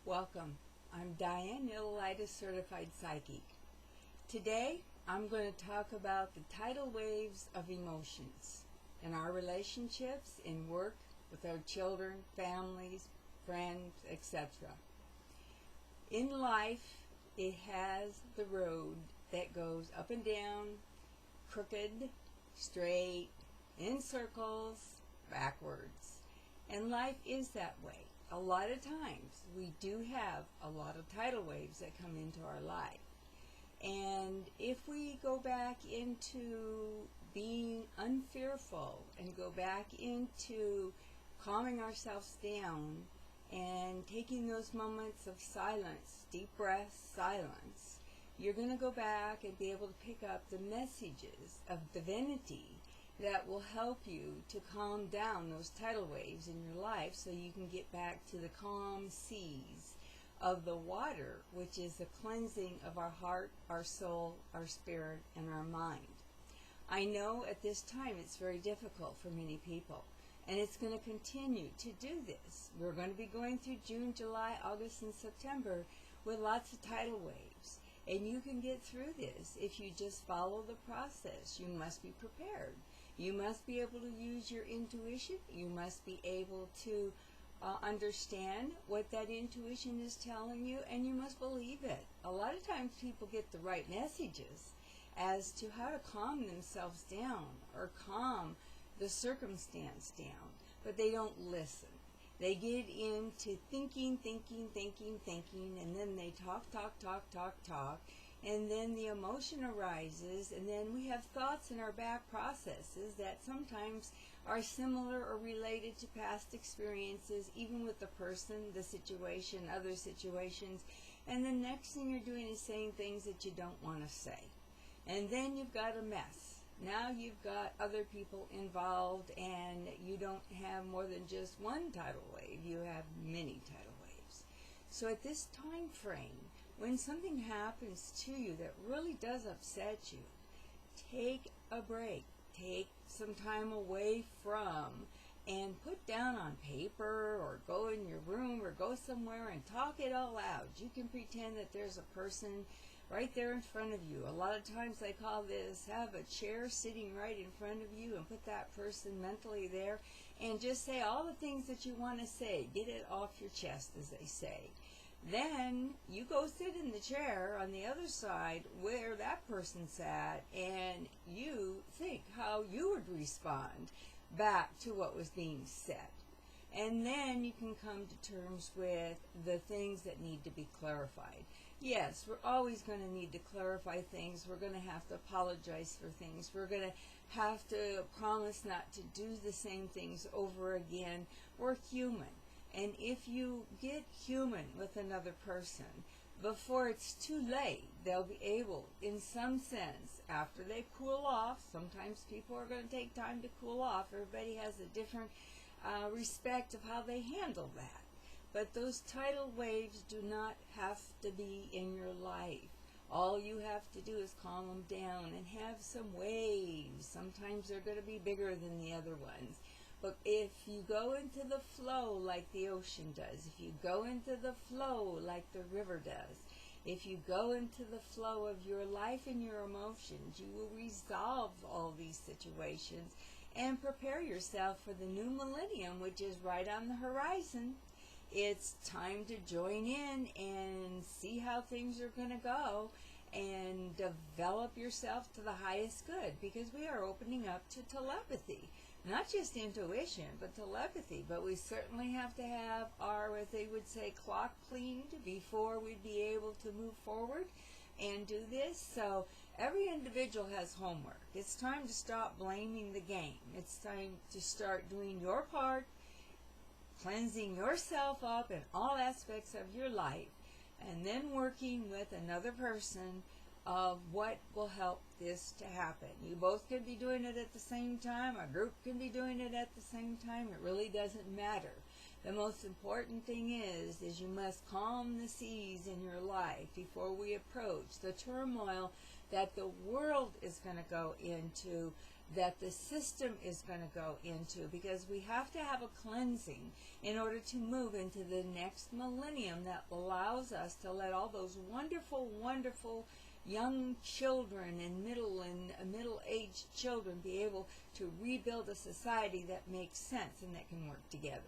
Welcome. I'm Diane, Nilalitis Certified Psychic. Today, I'm going to talk about the tidal waves of emotions in our relationships, in work, with our children, families, friends, etc. In life, it has the road that goes up and down, crooked, straight, in circles, backwards. And life is that way. A lot of times we do have a lot of tidal waves that come into our life. And if we go back into being unfearful and go back into calming ourselves down and taking those moments of silence, deep breaths, silence, you're going to go back and be able to pick up the messages of divinity that will help you to calm down those tidal waves in your life so you can get back to the calm seas of the water, which is the cleansing of our heart, our soul, our spirit, and our mind. I know at this time it's very difficult for many people, and it's going to continue to do this. We're going to be going through June, July, August, and September with lots of tidal waves. And you can get through this if you just follow the process. You must be prepared. You must be able to use your intuition. You must be able to understand what that intuition is telling you, and you must believe it. A lot of times people get the right messages as to how to calm themselves down or calm the circumstance down, but they don't listen. They get into thinking, and then they talk, and then the emotion arises, and then we have thoughts in our back processes that sometimes are similar or related to past experiences, even with the person, the situation, other situations, and the next thing you're doing is saying things that you don't want to say. And then you've got a mess. Now you've got other people involved, and you don't have more than just one tidal wave. You have many tidal waves. So at this time frame, when something happens to you that really does upset you, take a break. Take some time away from and put down on paper or go in your room or go somewhere and talk it all out. You can pretend that there's a person right there in front of you. A lot of times they call this, have a chair sitting right in front of you and put that person mentally there and just say all the things that you want to say. Get it off your chest, as they say. Then you go sit in the chair on the other side where that person sat, and you think how you would respond back to what was being said. And then you can come to terms with the things that need to be clarified. Yes, we're always going to need to clarify things. We're going to have to apologize for things. We're going to have to promise not to do the same things over again. We're human. And if you get human with another person, before it's too late, they'll be able, in some sense, after they cool off, sometimes people are going to take time to cool off. Everybody has a different respect of how they handle that. But those tidal waves do not have to be in your life. All you have to do is calm them down and have some waves. Sometimes they're going to be bigger than the other ones. But if you go into the flow like the ocean does, if you go into the flow like the river does, if you go into the flow of your life and your emotions, you will resolve all these situations and prepare yourself for the new millennium, which is right on the horizon. It's time to join in and see how things are going to go and develop yourself to the highest good, because we are opening up to telepathy. Not just intuition, but telepathy. But we certainly have to have our, as they would say, clock cleaned before we'd be able to move forward and do this. So every individual has homework. It's time to stop blaming the game. It's time to start doing your part, cleansing yourself up in all aspects of your life, and then working with another person of what will help this to happen. You both could be doing it at the same time. A group can be doing it at the same time. It really doesn't matter. The most important thing is you must calm the seas in your life before we approach the turmoil that the world is going to go into that the system is going to go into, because we have to have a cleansing in order to move into the next millennium that allows us to let all those wonderful, wonderful young children and middle-aged children be able to rebuild a society that makes sense and that can work together.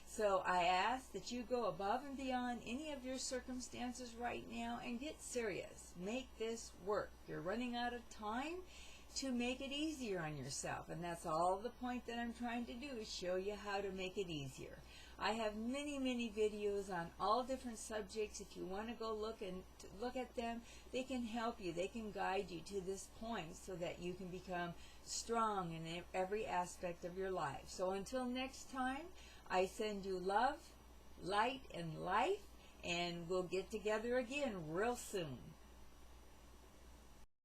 So I ask that you go above and beyond any of your circumstances right now and get serious. Make this work. You're running out of time to make it easier on yourself, and that's all the point that I'm trying to do, is show you how to make it easier. I have many videos on all different subjects. If you want to go look at them, they can help you. They can guide you to this point so that you can become strong in every aspect of your life. So until next time, I send you love, light, and life, and we'll get together again real soon.